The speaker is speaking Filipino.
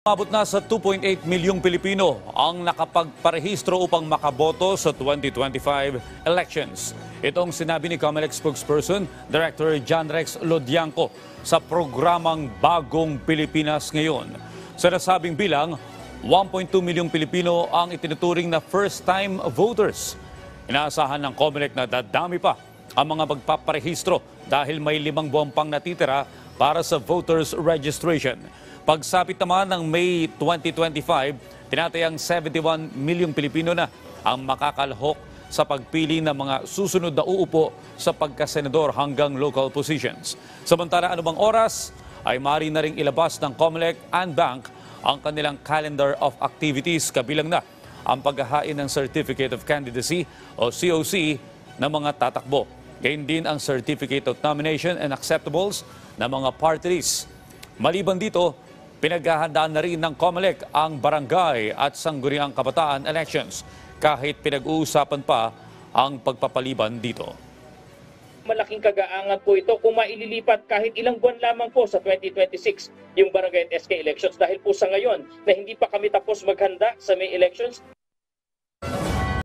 Umabot na sa 2.8 milyong Pilipino ang nakapagparehistro upang makaboto sa 2025 elections. Itong sinabi ni COMELEC spokesperson, Director John Rex Lodianco sa programang Bagong Pilipinas Ngayon. Sa nasabing bilang, 1.2 milyong Pilipino ang itinuturing na first-time voters. Inaasahan ng COMELEC na dadami pa ang mga magpaparehistro dahil may 5 buwan pang natitira para sa voters registration. Pagsapit naman ng May 2025, tinatayang 71 milyong Pilipino na ang makakalhok sa pagpili ng mga susunod na uupo sa pagkasenador hanggang local positions. Samantala anumang oras ay maaari na ring ilabas ng COMELEC and Bank ang kanilang calendar of activities, kabilang na ang paghahain ng Certificate of Candidacy o COC ng mga tatakbo. Gayun din ang Certificate of Nomination and Acceptables ng mga party lists. Maliban dito, pinaghahandaan na rin ng COMELEC ang barangay at sangguniang kabataan elections kahit pinag-uusapan pa ang pagpapaliban dito. Malaking kagaangan po ito kung maililipat kahit ilang buwan lamang po sa 2026 yung barangay at SK elections dahil po sa ngayon na hindi pa kami tapos maghanda sa May elections.